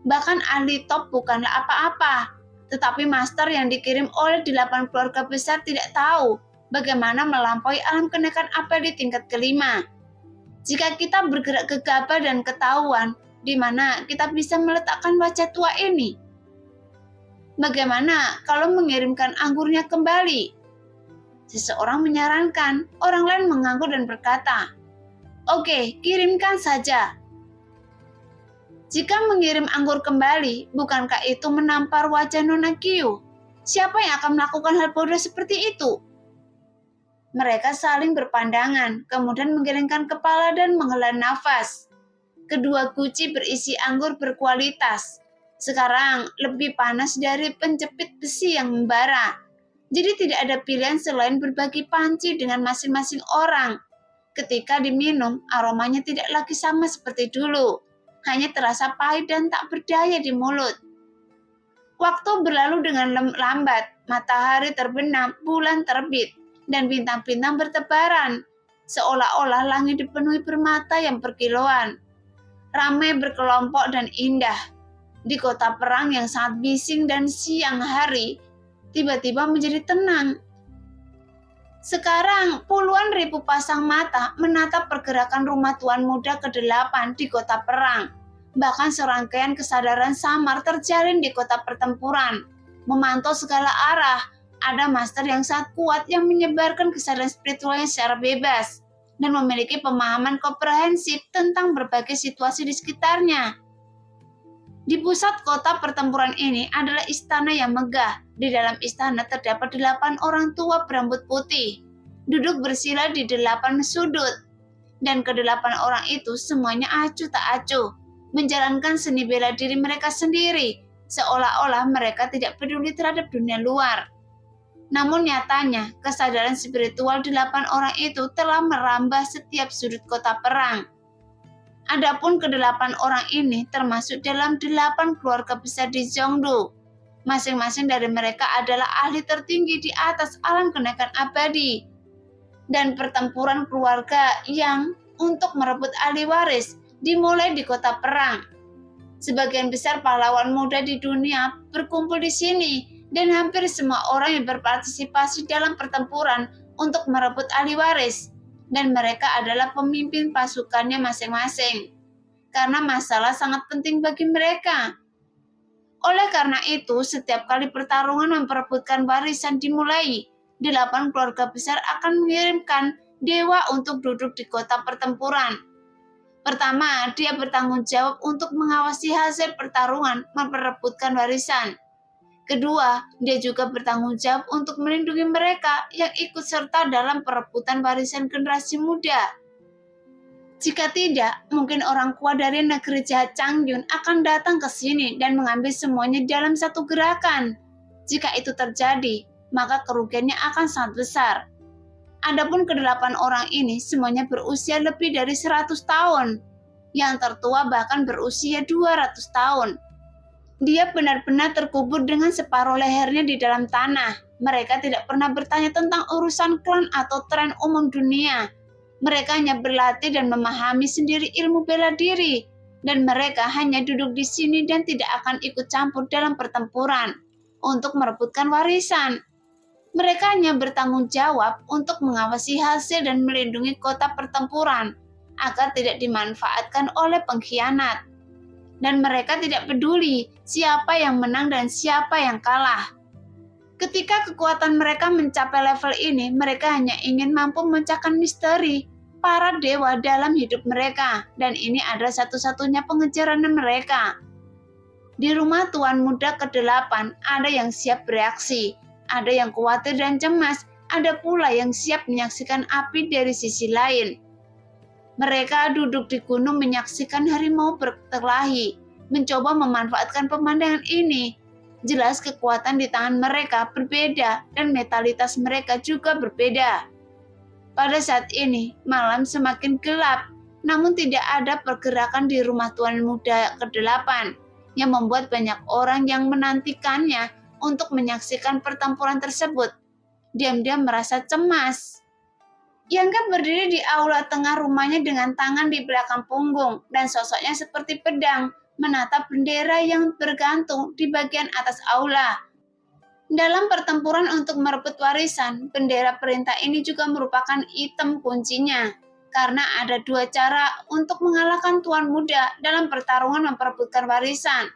Bahkan ahli top bukanlah apa-apa. Tetapi master yang dikirim oleh 8 keluarga besar tidak tahu bagaimana melampaui alam kenaikan abadi tingkat ke-5. Jika kita bergerak gegabah dan ketahuan, di mana kita bisa meletakkan wajah tua ini? Bagaimana kalau mengirimkan anggurnya kembali? Seseorang menyarankan, orang lain mengangguk dan berkata, "Oke, kirimkan saja." Jika mengirim anggur kembali, bukankah itu menampar wajah Nona Qiu? Siapa yang akan melakukan hal bodoh seperti itu? Mereka saling berpandangan, kemudian menggelengkan kepala dan menghela nafas. Kedua guci berisi anggur berkualitas. Sekarang lebih panas dari penjepit besi yang membara. Jadi tidak ada pilihan selain berbagi panci dengan masing-masing orang. Ketika diminum, aromanya tidak lagi sama seperti dulu, hanya terasa pahit dan tak berdaya di mulut. Waktu berlalu dengan lambat, matahari terbenam, bulan terbit, dan bintang-bintang bertebaran, seolah-olah langit dipenuhi permata yang berkilauan. Ramai berkelompok dan indah. Di kota perang yang sangat bising dan siang hari, tiba-tiba menjadi tenang. Sekarang puluhan ribu pasang mata menatap pergerakan rumah tuan muda ke-8 di kota perang. Bahkan serangkaian kesadaran samar terjalin di kota pertempuran. Memantau segala arah, ada master yang sangat kuat yang menyebarkan kesadaran spiritualnya secara bebas dan memiliki pemahaman komprehensif tentang berbagai situasi di sekitarnya. Di pusat kota pertempuran ini adalah istana yang megah. Di dalam istana terdapat 8 orang tua berambut putih, duduk bersila di 8 sudut. Dan ke-8 orang itu semuanya acuh tak acuh, menjalankan seni bela diri mereka sendiri, seolah-olah mereka tidak peduli terhadap dunia luar. Namun nyatanya, kesadaran spiritual 8 orang itu telah merambah setiap sudut kota perang. Adapun ke-8 orang ini termasuk dalam 8 keluarga besar di Zhongdu. Masing-masing dari mereka adalah ahli tertinggi di atas alam kenaikan abadi. Dan pertempuran keluarga yang untuk merebut ahli waris dimulai di kota perang. Sebagian besar pahlawan muda di dunia berkumpul di sini dan hampir semua orang yang berpartisipasi dalam pertempuran untuk merebut ahli waris. Dan mereka adalah pemimpin pasukannya masing-masing, karena masalah sangat penting bagi mereka. Oleh karena itu, setiap kali pertarungan memperebutkan warisan dimulai, 8 keluarga besar akan mengirimkan dewa untuk duduk di kota pertempuran. Pertama, dia bertanggung jawab untuk mengawasi hasil pertarungan memperebutkan warisan. Kedua, dia juga bertanggung jawab untuk melindungi mereka yang ikut serta dalam perebutan warisan generasi muda. Jika tidak, mungkin orang kuat dari negeri jahat Changyun akan datang ke sini dan mengambil semuanya dalam satu gerakan. Jika itu terjadi, maka kerugiannya akan sangat besar. Adapun ke-8 orang ini semuanya berusia lebih dari 100 tahun. Yang tertua bahkan berusia 200 tahun. Dia benar-benar terkubur dengan separuh lehernya di dalam tanah. Mereka tidak pernah bertanya tentang urusan klan atau tren umum dunia. Mereka hanya berlatih dan memahami sendiri ilmu bela diri. Dan mereka hanya duduk di sini dan tidak akan ikut campur dalam pertempuran untuk merebutkan warisan. Mereka hanya bertanggung jawab untuk mengawasi hasil dan melindungi kota pertempuran agar tidak dimanfaatkan oleh pengkhianat. Dan mereka tidak peduli siapa yang menang dan siapa yang kalah. Ketika kekuatan mereka mencapai level ini, mereka hanya ingin mampu memecahkan misteri para dewa dalam hidup mereka, dan ini adalah satu-satunya pengejaran mereka. Di rumah tuan muda ke-8, ada yang siap bereaksi, ada yang khawatir dan cemas, ada pula yang siap menyaksikan api dari sisi lain. Mereka duduk di gunung menyaksikan harimau berkelahi, mencoba memanfaatkan pemandangan ini. Jelas kekuatan di tangan mereka berbeda dan metalitas mereka juga berbeda. Pada saat ini, malam semakin gelap, namun tidak ada pergerakan di rumah tuan muda ke-8 yang membuat banyak orang yang menantikannya untuk menyaksikan pertempuran tersebut diam-diam merasa cemas. Yangga berdiri di aula tengah rumahnya dengan tangan di belakang punggung dan sosoknya seperti pedang menatap bendera yang bergantung di bagian atas aula. Dalam pertempuran untuk merebut warisan, bendera perintah ini juga merupakan item kuncinya karena ada 2 cara untuk mengalahkan tuan muda dalam pertarungan memperebutkan warisan.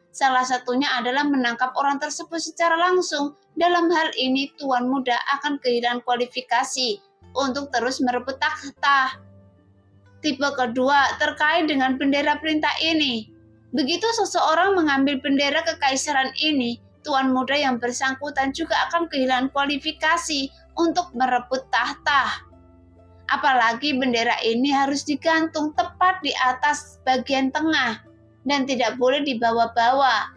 Salah satunya adalah menangkap orang tersebut secara langsung. Dalam hal ini, tuan muda akan kehilangan kualifikasi untuk terus merebut takhta. Tipe kedua terkait dengan bendera perintah ini. Begitu seseorang mengambil bendera kekaisaran ini, tuan muda yang bersangkutan juga akan kehilangan kualifikasi untuk merebut tahta. Apalagi bendera ini harus digantung tepat di atas bagian tengah dan tidak boleh dibawa-bawa.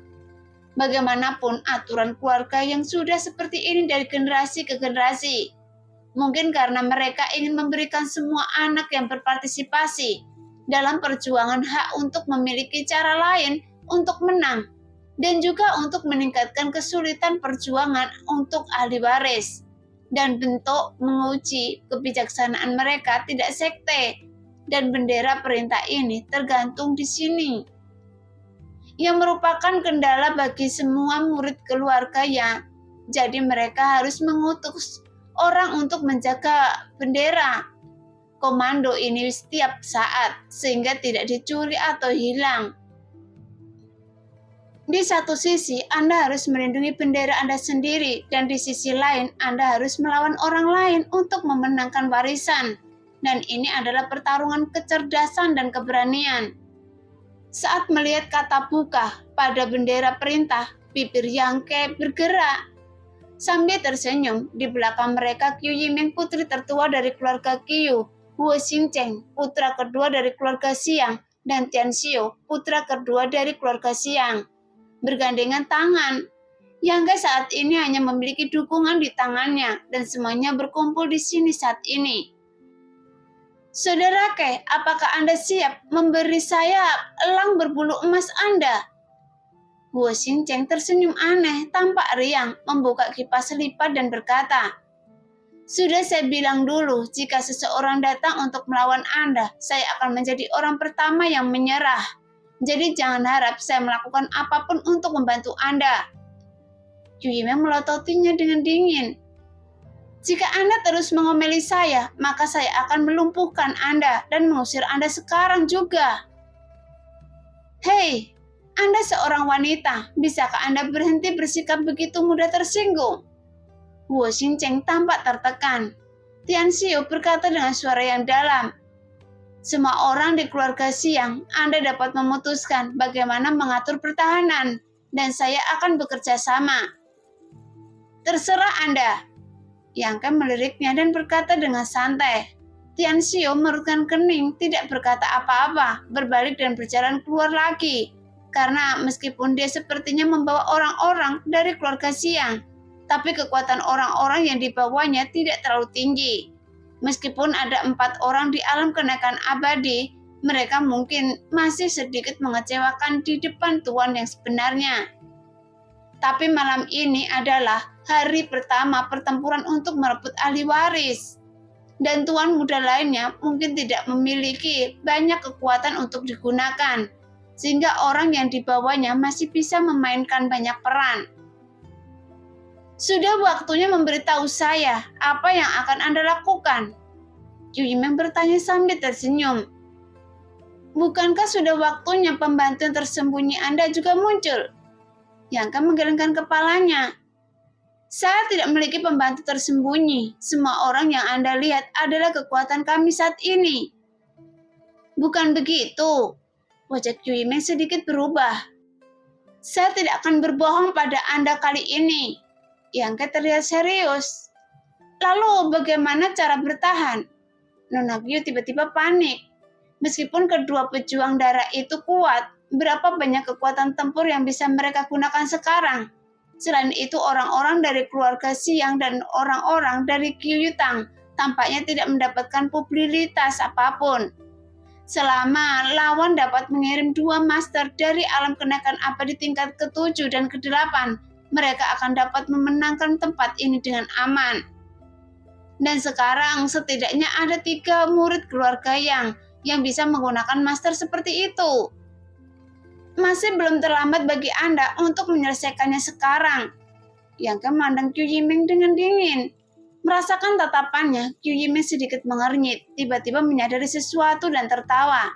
Bagaimanapun aturan keluarga yang sudah seperti ini dari generasi ke generasi. Mungkin karena mereka ingin memberikan semua anak yang berpartisipasi dalam perjuangan hak untuk memiliki cara lain untuk menang, dan juga untuk meningkatkan kesulitan perjuangan untuk ahli waris, dan bentuk menguji kebijaksanaan mereka tidak sekte, dan bendera perintah ini tergantung di sini, yang merupakan kendala bagi semua murid keluarganya. Jadi mereka harus mengutus orang untuk menjaga bendera komando ini setiap saat sehingga tidak dicuri atau hilang. Di satu sisi, Anda harus melindungi bendera Anda sendiri, dan di sisi lain, Anda harus melawan orang lain untuk memenangkan warisan. Dan ini adalah pertarungan kecerdasan dan keberanian. Saat melihat kata buka pada bendera perintah, bibir Yangke bergerak. Sambil tersenyum, di belakang mereka Qiu Yiming, putri tertua dari keluarga Qiu, Huo Xingcheng, putra kedua dari keluarga Xiang, dan Tian Xiu, putra kedua dari keluarga Xiang, bergandengan tangan. Yangke saat ini hanya memiliki dukungan di tangannya, dan semuanya berkumpul di sini saat ini. Saudara Ke, apakah Anda siap memberi saya elang berbulu emas Anda? Huo Xingcheng tersenyum aneh, tampak riang, membuka kipas lipat dan berkata, "Sudah saya bilang dulu, jika seseorang datang untuk melawan Anda, saya akan menjadi orang pertama yang menyerah. Jadi jangan harap saya melakukan apapun untuk membantu Anda." Qiu Yiming melototinya dengan dingin. "Jika Anda terus mengomeli saya, maka saya akan melumpuhkan Anda dan mengusir Anda sekarang juga." "Hei, Anda seorang wanita, bisakah Anda berhenti bersikap begitu mudah tersinggung?" Huo Xingcheng tampak tertekan. Tian Xiu berkata dengan suara yang dalam, "Semua orang di keluarga Xiang, Anda dapat memutuskan bagaimana mengatur pertahanan, dan saya akan bekerja sama." "Terserah Anda." Yangke meliriknya dan berkata dengan santai. Tian Xiu mengerutkan kening, tidak berkata apa-apa, berbalik dan berjalan keluar lagi. Karena meskipun dia sepertinya membawa orang-orang dari keluarga Xiang, tapi kekuatan orang-orang yang dibawanya tidak terlalu tinggi. Meskipun ada 4 orang di alam kenaikan abadi, mereka mungkin masih sedikit mengecewakan di depan Tuan yang sebenarnya. Tapi malam ini adalah hari pertama pertempuran untuk merebut ahli waris. Dan Tuan muda lainnya mungkin tidak memiliki banyak kekuatan untuk digunakan, sehingga orang yang dibawanya masih bisa memainkan banyak peran. "Sudah waktunya memberitahu saya apa yang akan Anda lakukan?" Qiu Yiming bertanya sambil tersenyum. "Bukankah sudah waktunya pembantu yang tersembunyi Anda juga muncul?" Yangke menggelengkan kepalanya. "Saya tidak memiliki pembantu tersembunyi. Semua orang yang Anda lihat adalah kekuatan kami saat ini." "Bukan begitu." Wajah Qiu Yiming sedikit berubah. "Saya tidak akan berbohong pada Anda kali ini." Yangke terlihat serius. "Lalu bagaimana cara bertahan?" Nona Qiu tiba-tiba panik. Meskipun kedua pejuang darah itu kuat, berapa banyak kekuatan tempur yang bisa mereka gunakan sekarang? Selain itu, orang-orang dari keluarga Xiang dan orang-orang dari Qiu Yutang tampaknya tidak mendapatkan publisitas apapun. Selama lawan dapat mengirim 2 master dari alam kenaikan abadi tingkat ke-7 dan ke-8, mereka akan dapat memenangkan tempat ini dengan aman. Dan sekarang setidaknya ada 3 murid keluarga yang bisa menggunakan master seperti itu. Masih belum terlambat bagi Anda untuk menyelesaikannya sekarang. Yangke memandang Qiu Yiming dengan dingin. Merasakan tatapannya, Qiu Yiming sedikit mengernyit, tiba-tiba menyadari sesuatu dan tertawa.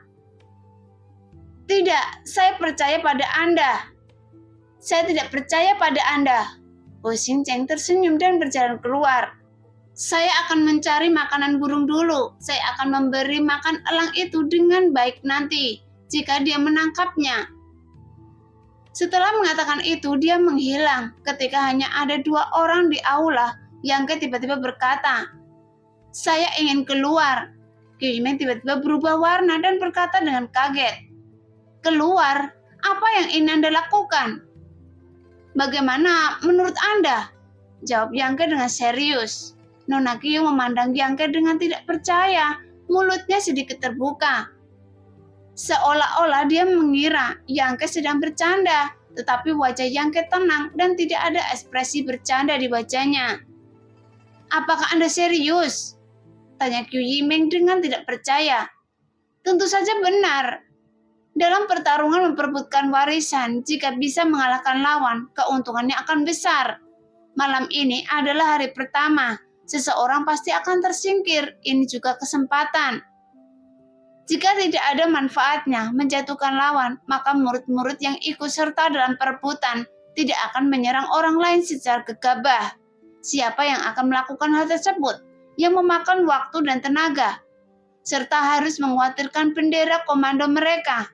"Tidak, saya percaya pada Anda." "Saya tidak percaya pada Anda." Huo Xingcheng tersenyum dan berjalan keluar. "Saya akan mencari makanan burung dulu. Saya akan memberi makan elang itu dengan baik nanti, jika dia menangkapnya." Setelah mengatakan itu, dia menghilang. Ketika hanya ada 2 orang di aula, Yangke tiba-tiba berkata, "Saya ingin keluar." Qiu Yiming tiba-tiba berubah warna dan berkata dengan kaget, "Keluar? Apa yang ingin Anda lakukan?" "Bagaimana menurut Anda?" jawab Yangke dengan serius. Nona Kyu memandang Yang Ke dengan tidak percaya, mulutnya sedikit terbuka. Seolah-olah dia mengira Yang Ke sedang bercanda, tetapi wajah Yang Ke tenang dan tidak ada ekspresi bercanda di wajahnya. "Apakah Anda serius?" tanya Qiu Yimeng dengan tidak percaya. Tentu saja benar. Dalam pertarungan memperebutkan warisan, jika bisa mengalahkan lawan, keuntungannya akan besar. Malam ini adalah hari pertama. Seseorang pasti akan tersingkir. Ini juga kesempatan. Jika tidak ada manfaatnya menjatuhkan lawan, maka murid-murid yang ikut serta dalam perebutan tidak akan menyerang orang lain secara gegabah. Siapa yang akan melakukan hal tersebut? Yang memakan waktu dan tenaga, serta harus mengkhawatirkan bendera komando mereka.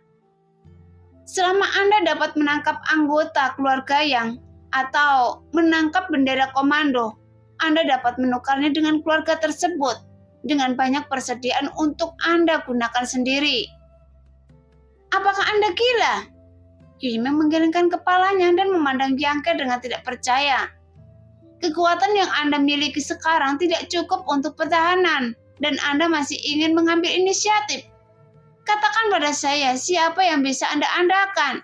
Selama Anda dapat menangkap anggota keluarga Yang atau menangkap bendera komando, Anda dapat menukarnya dengan keluarga tersebut dengan banyak persediaan untuk Anda gunakan sendiri. Apakah Anda gila? Qiu Yimeng menggelengkan kepalanya dan memandang Yang Ke dengan tidak percaya. Kekuatan yang Anda miliki sekarang tidak cukup untuk pertahanan, dan Anda masih ingin mengambil inisiatif. Katakan pada saya, siapa yang bisa Anda andalkan?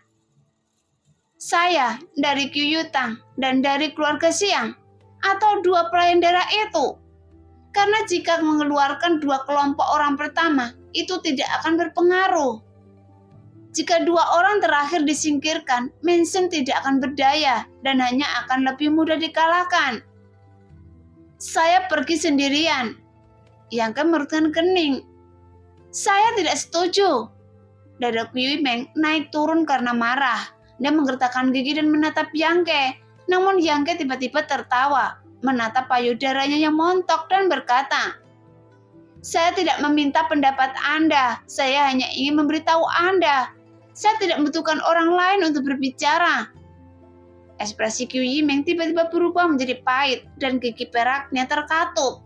Saya dari Qiu Yutang dan dari keluarga Xiang, atau dua pelayan daerah itu. Karena jika mengeluarkan dua kelompok orang pertama, itu tidak akan berpengaruh. Jika dua orang terakhir disingkirkan, Menseng tidak akan berdaya dan hanya akan lebih mudah dikalahkan. Saya pergi sendirian. Yang Ke merutkan kening. Saya tidak setuju. Dada Qiu Yimeng naik turun karena marah. Dia menggertakkan gigi dan menatap Yang Ke. Namun Yang Ke tiba-tiba tertawa, menatap payudaranya yang montok dan berkata, "Saya tidak meminta pendapat Anda. Saya hanya ingin memberitahu Anda. Saya tidak membutuhkan orang lain untuk berbicara." Ekspresi Qiu Yimeng tiba-tiba berubah menjadi pahit dan gigi peraknya terkatup.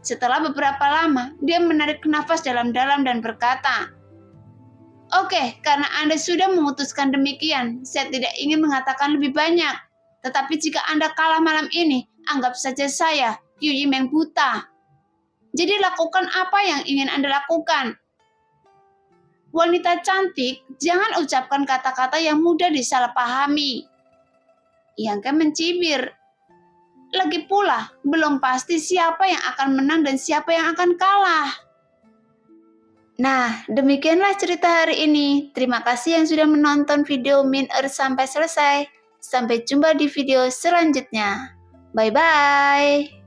Setelah beberapa lama, dia menarik nafas dalam-dalam dan berkata, "Oke, karena Anda sudah memutuskan demikian, saya tidak ingin mengatakan lebih banyak. Tetapi jika Anda kalah malam ini, anggap saja saya, Qiu Yimeng, buta. Jadi lakukan apa yang ingin Anda lakukan. Wanita cantik, jangan ucapkan kata-kata yang mudah disalahpahami." Yang Ke mencibir. Lagi pula, belum pasti siapa yang akan menang dan siapa yang akan kalah. Nah, demikianlah cerita hari ini. Terima kasih yang sudah menonton video Min Er sampai selesai. Sampai jumpa di video selanjutnya. Bye-bye.